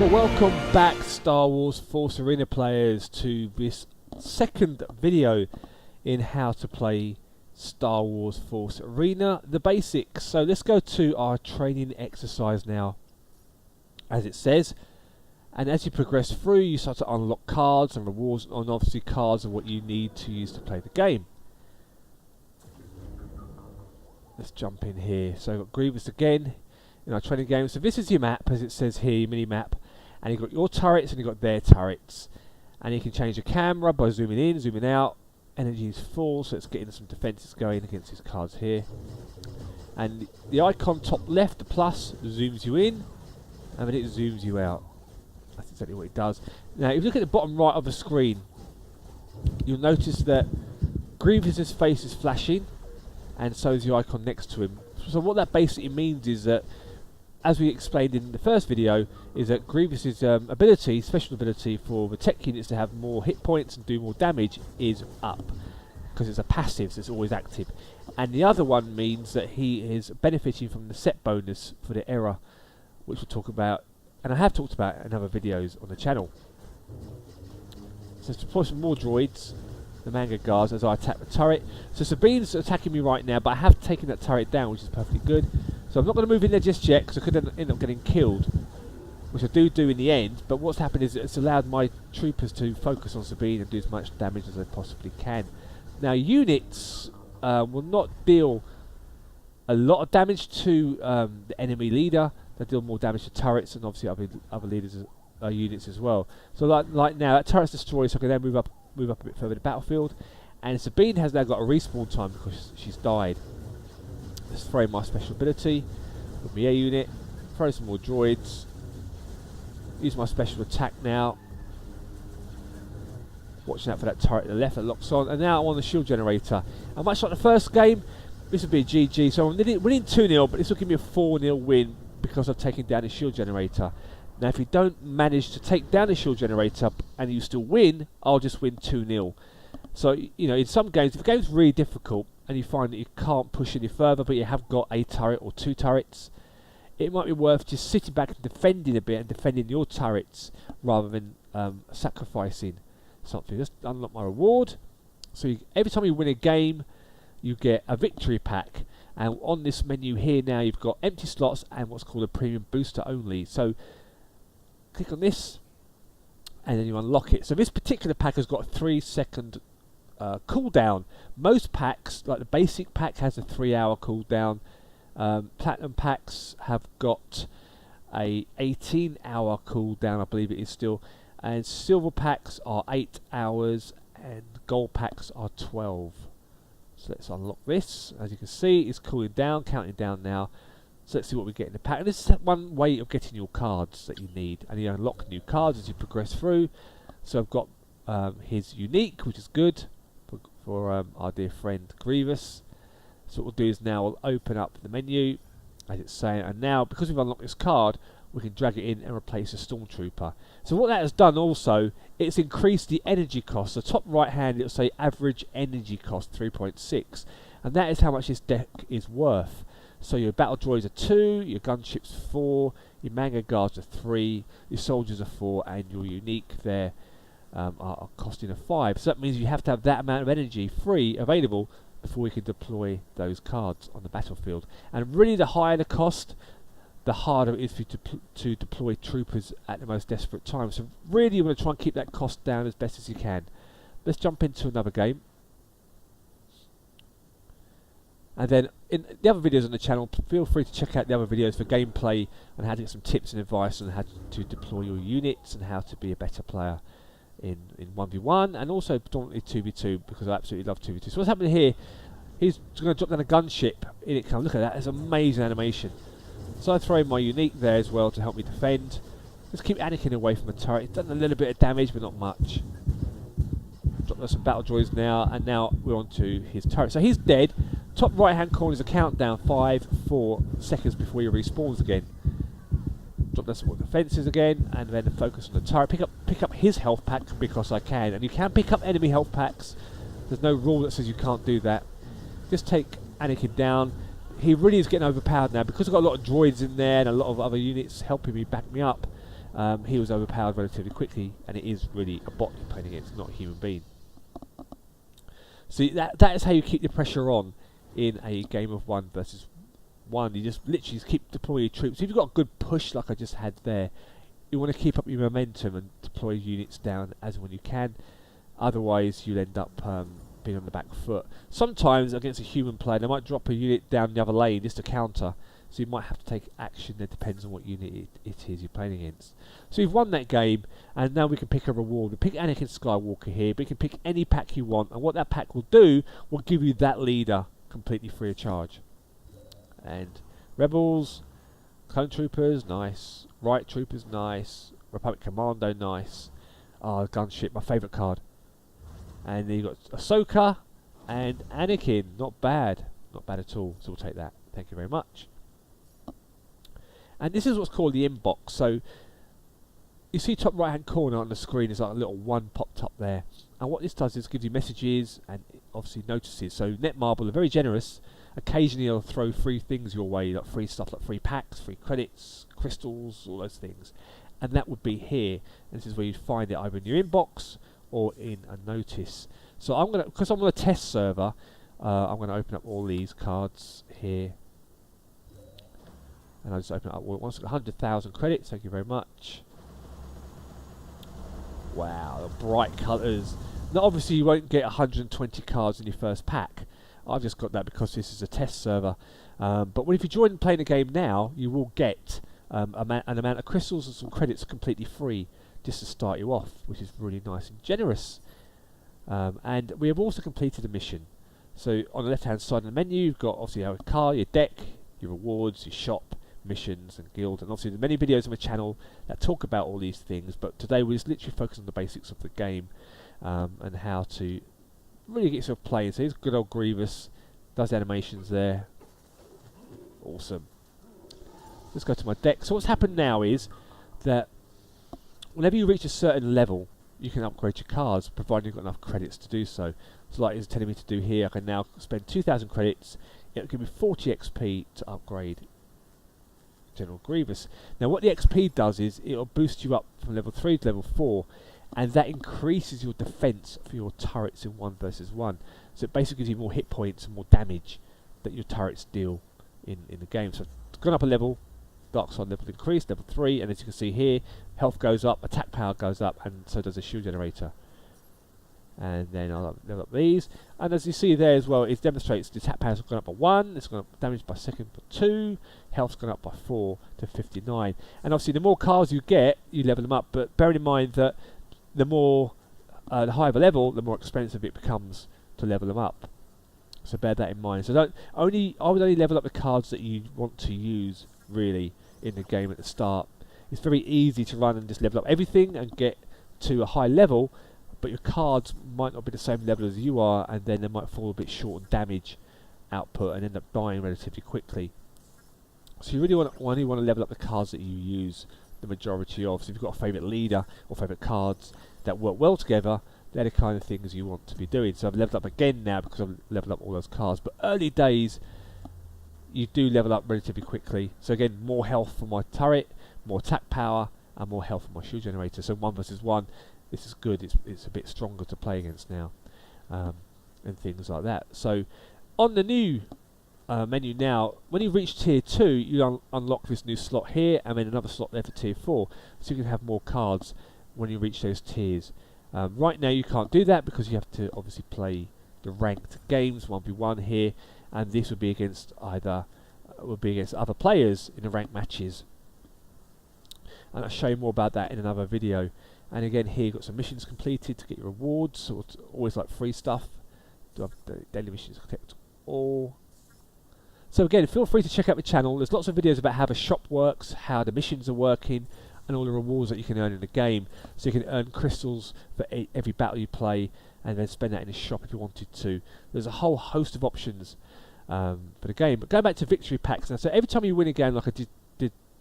So welcome back, Star Wars Force Arena players, to this second video in how to play Star Wars Force Arena, the basics. So let's go to our training exercise now, as it says. And as you progress through, you start to unlock cards and rewards, and obviously cards are what you need to use to play the game. Let's jump in here. So we've got Grievous again in our training game. So this is your map, as it says here, your mini map. And you've got your turrets and you've got their turrets. And you can change your camera by zooming in, zooming out. Energy is full, so let's get into some defences going against these cards here. And the icon top left, the plus, zooms you in, and then it zooms you out. That's exactly what it does. Now, if you look at the bottom right of the screen, you'll notice that Grievous's face is flashing, and so is the icon next to him. So what that basically means is that, as we explained in the first video, is that Grievous's ability, special ability for the tech units to have more hit points and do more damage is up, because it's a passive, so it's always active. And the other one means that he is benefiting from the set bonus for the error, which we'll talk about, and I have talked about in other videos on the channel. So let's deploy some more droids, the Manga Guards, as I attack the turret. So Sabine's attacking me right now, but I have taken that turret down, which is perfectly good. So I'm not going to move in there just yet, because I could end up getting killed, which I do in the end. But what's happened is it's allowed my troopers to focus on Sabine and do as much damage as they possibly can. Now, units will not deal a lot of damage to the enemy leader. They deal more damage to turrets and obviously other leaders, units as well. So like now, that turret's destroyed, so I can then move up a bit further in the battlefield. And Sabine has now got a respawn time because she's died. Let's throw in my special ability with my air unit, throw some more droids, use my special attack now. Watching out for that turret at the left that locks on, and now I'm on the shield generator. And much like the first game, this would be a GG. So I'm winning 2-0, but this will give me a 4-0 win because I've taken down the shield generator. Now, if you don't manage to take down the shield generator and you still win, I'll just win 2-0. So, you know, in some games, if the game's really difficult and you find that you can't push any further, but you have got a turret or two turrets, it might be worth just sitting back and defending a bit and defending your turrets rather than sacrificing something. Just unlock my reward. So every time you win a game, you get a victory pack. And on this menu here now, you've got empty slots and what's called a premium booster only. So click on this, and then you unlock it. So this particular pack has got a 3-second cooldown. Most packs, like the basic pack, has a 3-hour cooldown. Platinum packs have got a 18-hour cooldown, I believe it is still. And silver packs are 8 hours, and gold packs are 12. So let's unlock this. As you can see, it's cooling down, counting down now. So let's see what we get in the pack. And this is one way of getting your cards that you need. And you unlock new cards as you progress through. So I've got his unique, which is good for our dear friend Grievous. So what we'll do is now we'll open up the menu, as it's saying. And now, because we've unlocked this card, we can drag it in and replace a Stormtrooper. So what that has done also, it's increased the energy cost. The top right hand, it'll say average energy cost 3.6. And that is how much this deck is worth. So your battle droids are 2, your gunships 4, your Manga Guards are 3, your soldiers are 4, and your unique there are costing a 5. So that means you have to have that amount of energy free available before we can deploy those cards on the battlefield. And really, the higher the cost, the harder it is for you to deploy troopers at the most desperate times. So really, you want to try and keep that cost down as best as you can. Let's jump into another game. And then in the other videos on the channel, feel free to check out the other videos for gameplay and how to get some tips and advice on how to deploy your units and how to be a better player in 1v1 and also predominantly 2v2, because I absolutely love 2v2. So what's happening here, he's going to drop down a gunship. In it comes. Look at that, it's amazing animation. So I throw in my unique there as well to help me defend. Just keep Anakin away from the turret. It's done a little bit of damage, but not much. Drop down some battle droids now, and now we're on to his turret. So he's dead. Top right hand corner is a countdown, 5, 4 seconds before he respawns again. Drop down some more defences again, and then focus on the turret. Pick up his health pack because I can, and you can pick up enemy health packs. There's no rule that says you can't do that. Just take Anakin down. He really is getting overpowered now because I've got a lot of droids in there and a lot of other units helping me back me up. he was overpowered relatively quickly, and it is really a bot you're playing against, not a human being. So that is how you keep the pressure on in a game of 1 versus 1. You just literally keep deploying your troops. If you've got a good push like I just had there, you want to keep up your momentum and deploy units down as and when you can. Otherwise, you'll end up being on the back foot. Sometimes against a human player, they might drop a unit down the other lane just to counter. So you might have to take action. It depends on what unit it is you're playing against. So we've won that game, and now we can pick a reward. We pick Anakin Skywalker here, but you can pick any pack you want, and what that pack will do will give you that leader completely free of charge. And Rebels, Clone Troopers, nice. Right Troopers, nice. Republic Commando, nice. Oh, Gunship, my favourite card. And then you've got Ahsoka and Anakin. Not bad. Not bad at all. So we'll take that. Thank you very much. And this is what's called the inbox. So you see top right hand corner on the screen, there's like a little 1 popped up there. And what this does is gives you messages and obviously notices. So Netmarble are very generous. Occasionally they'll throw free things your way, like free stuff like free packs, free credits, crystals, all those things. And that would be here. And this is where you find it either in your inbox or in a notice. So I'm gonna, because I'm on a test server, I'm gonna open up all these cards here. And I'll just open it up once. 100,000 credits, thank you very much. Wow, the bright colours. Now obviously you won't get 120 cards in your first pack. I've just got that because this is a test server. But if you join playing the game now, you will get an amount of crystals and some credits completely free just to start you off, which is really nice and generous. And we have also completed a mission. So on the left hand side of the menu, you've got obviously your car, your deck, your rewards, your shop, missions and guild, and obviously there's many videos on my channel that talk about all these things, but today we're just literally focusing on the basics of the game and how to really get yourself playing. So here's good old Grievous, does the animations there, awesome. Let's go to my deck. So what's happened now is that whenever you reach a certain level, you can upgrade your cards, provided you've got enough credits to do so. So like it's telling me to do here, I can now spend 2,000 credits, it'll give me 40 XP to upgrade General Grievous. Now what the XP does is it'll boost you up from level 3 to level 4, and that increases your defense for your turrets in 1 versus 1. So it basically gives you more hit points and more damage that your turrets deal in the game. So it's gone up a level, dark side level increased, level 3, and as you can see here, health goes up, attack power goes up, and so does the shield generator. And then I'll level up these, and as you see there as well, it demonstrates the attack power's gone up by 1, it's gone up damage by second by 2, health's gone up by 4 to 59. And obviously the more cards you get, you level them up, but bearing in mind that the more the higher the level, the more expensive it becomes to level them up. So bear that in mind. So I would only level up the cards that you want to use really in the game at the start. It's very easy to run and just level up everything and get to a high level, but your cards might not be the same level as you are, and then they might fall a bit short on damage output and end up dying relatively quickly. So you really only want to level up the cards that you use the majority of. So if you've got a favourite leader or favourite cards that work well together, they're the kind of things you want to be doing. So I've leveled up again now because I've leveled up all those cards. But early days, you do level up relatively quickly. So again, more health for my turret, more attack power, and more health for my shield generator. So 1 versus 1, this is good. It's a bit stronger to play against now, and things like that. So on the new menu now, when you reach tier 2, you unlock this new slot here, and then another slot there for tier 4, so you can have more cards when you reach those tiers. Right now you can't do that because you have to obviously play the ranked games 1v1 here, and this would be against other players in the ranked matches. And I'll show you more about that in another video. And again, here you've got some missions completed to get your rewards, so it's always like free stuff. Do have the daily missions collect all. So again, feel free to check out the channel. There's lots of videos about how the shop works, how the missions are working, and all the rewards that you can earn in the game. So you can earn crystals for every battle you play, and then spend that in the shop if you wanted to. There's a whole host of options for the game. But going back to victory packs now, so every time you win a game like I did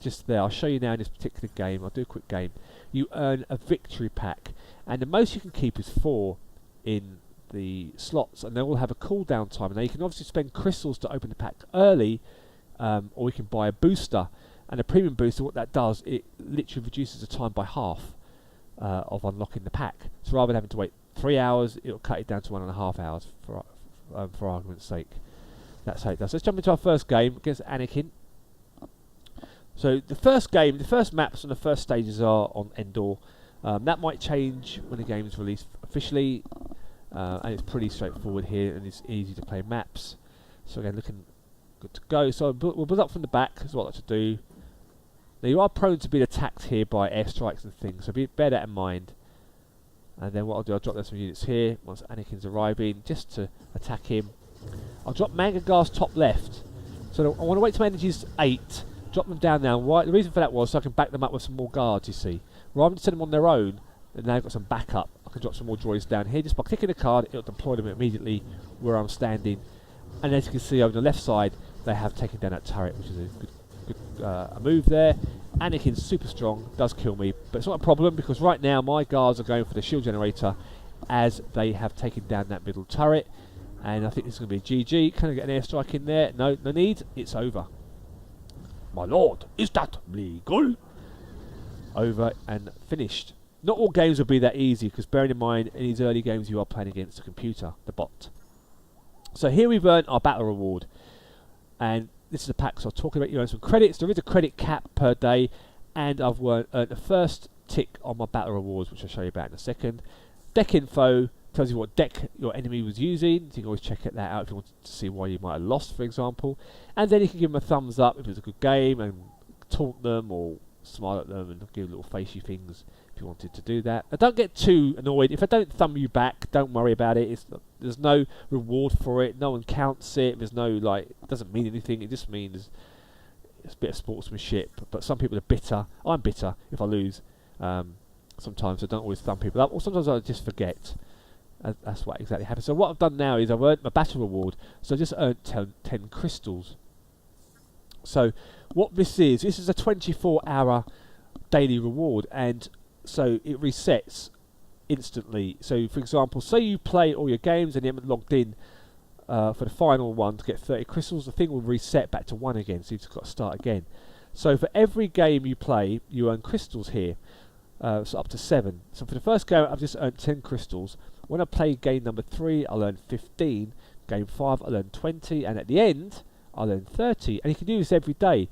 just there, I'll show you now in this particular game, I'll do a quick game, you earn a victory pack, and the most you can keep is 4 in the slots, and they all have a cooldown time. Now you can obviously spend crystals to open the pack early, or you can buy a booster, And a premium booster, what that does, it literally reduces the time by half of unlocking the pack. So rather than having to wait 3 hours, it'll cut it down to 1.5 hours for argument's sake. That's how it does. Let's jump into our first game against Anakin. So the first game, the first maps and the first stages are on Endor. That might change when the game is released officially, and it's pretty straightforward here, and it's easy to play maps. So again, looking good to go. So we'll build up from the back, is what I like to do. Now you are prone to being attacked here by airstrikes and things, so bear that in mind. And then what I'll do, I'll drop down some units here once Anakin's arriving, just to attack him. I'll drop Manga Gas top left. So I want to wait till my energy's 8, drop them down now. Why? The reason for that was so I can back them up with some more guards, you see. Rather than send them on their own, and now I've got some backup, I can drop some more droids down here. Just by clicking a card, it'll deploy them immediately where I'm standing. And as you can see over the left side, they have taken down that turret, which is a good move there. Anakin's super strong, does kill me, but it's not a problem because right now my guards are going for the shield generator as they have taken down that middle turret. And I think this is going to be a GG. Can I get an airstrike in there? No, no need. It's over. My lord, is that legal? Over and finished. Not all games will be that easy because bearing in mind in these early games you are playing against a computer, the bot. So here we've earned our battle reward, and this is a pack, so I'll talk about you earn some credits. There is a credit cap per day, and I've earned the first tick on my battle rewards, which I'll show you about in a second. Deck info tells you what deck your enemy was using, so you can always check that out if you want to see why you might have lost, for example. And then you can give them a thumbs up if it was a good game, and taunt them or smile at them and give little facey things if you wanted to do that. Now don't get too annoyed if I don't thumb you back. Don't worry about it. There's no reward for it. No one counts it. There's no it doesn't mean anything. It just means it's a bit of sportsmanship. But some people are bitter. I'm bitter if I lose. Sometimes I don't always thumb people up, or sometimes I just forget. That's what exactly happens. So what I've done now is I've earned my battle reward. So I just earned 10 crystals. So what this is a 24-hour daily reward, and so it resets instantly. So for example, say you play all your games and you haven't logged in for the final one to get 30 crystals, the thing will reset back to 1 again, so you've just got to start again. So for every game you play, you earn crystals here, so up to 7. So for the first game, I've just earned 10 crystals. When I play game number 3, I'll earn 15. Game 5, I'll earn 20, and at the end, I'll earn 30. And you can do this every day,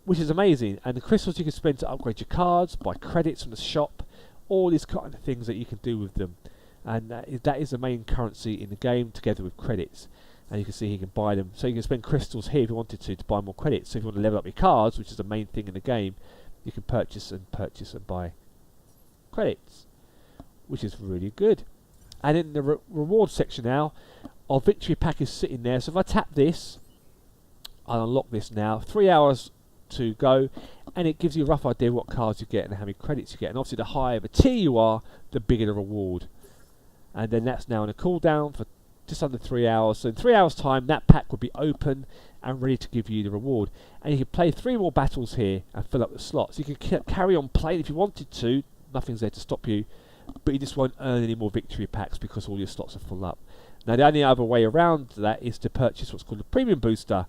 which is amazing. And the crystals you can spend to upgrade your cards, buy credits from the shop, all these kind of things that you can do with them. And that is the main currency in the game, together with credits. And you can see you can buy them. So you can spend crystals here if you wanted to buy more credits. So if you want to level up your cards, which is the main thing in the game, you can purchase and buy credits, which is really good. And in the reward section now, our victory pack is sitting there. So if I tap this, I'll unlock this now. 3 hours to go, and it gives you a rough idea what cards you get and how many credits you get. And obviously the higher the tier you are, the bigger the reward. And then that's now on a cooldown for just under 3 hours. So in 3 hours time, that pack will be open and ready to give you the reward. And you can play 3 more battles here and fill up the slots. You can carry on playing if you wanted to. Nothing's there to stop you, but you just won't earn any more victory packs because all your slots are full up. Now the only other way around that is to purchase what's called a premium booster,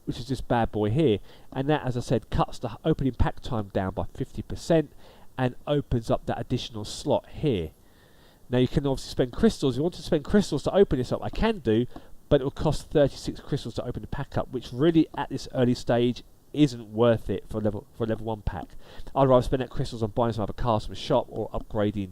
which is this bad boy here, and that, as I said, cuts the opening pack time down by 50% and opens up that additional slot here. Now you can obviously spend crystals. If you want to spend crystals to open this up, I can do, but it will cost 36 crystals to open the pack up, which really at this early stage isn't worth it for a level 1 pack. I'd rather spend that crystals on buying some other cards from a shop or upgrading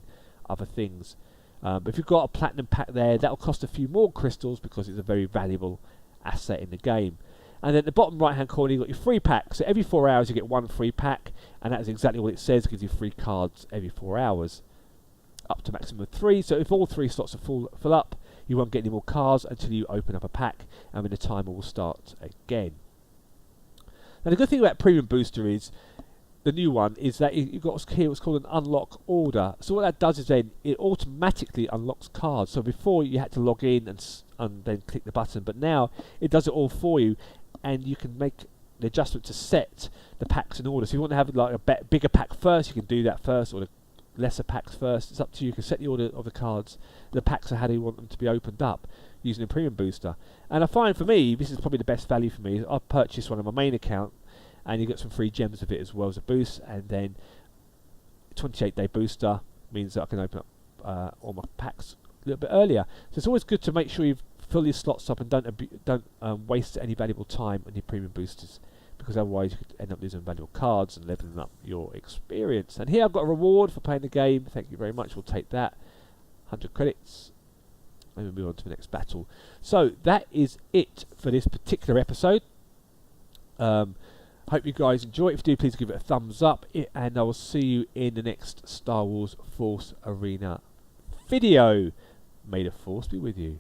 other things. But if you've got a platinum pack there, that'll cost a few more crystals because it's a very valuable asset in the game. And then at the bottom right hand corner, you've got your free pack. So every 4 hours you get 1 free pack, and that is exactly what it says. It gives you free cards every 4 hours, up to maximum of 3. So if all 3 slots are full up, you won't get any more cards until you open up a pack, and then the timer will start again. Now the good thing about Premium Booster is, the new one, is that you've got here what's called an unlock order. So what that does is then it automatically unlocks cards. So before you had to log in and then click the button, but now it does it all for you, and you can make the adjustment to set the packs in order. So if you want to have like a bigger pack first, you can do that first, or the lesser packs first. It's up to you. You can set the order of the cards, the packs, and how do you want them to be opened up using a Premium Booster. And I find for me, this is probably the best value for me. I've purchased one on my main account, and you get some free gems of it as well as a boost. And then 28-day booster means that I can open up all my packs a little bit earlier. So it's always good to make sure you've fill your slots up and don't waste any valuable time on your premium boosters, because otherwise you could end up losing valuable cards and leveling up your experience. And here I've got a reward for playing the game. Thank you very much. We'll take that. 100 credits. And we'll move on to the next battle. So that is it for this particular episode. Hope you guys enjoy it. If you do, please give it a thumbs up. And I will see you in the next Star Wars Force Arena video. May the Force be with you.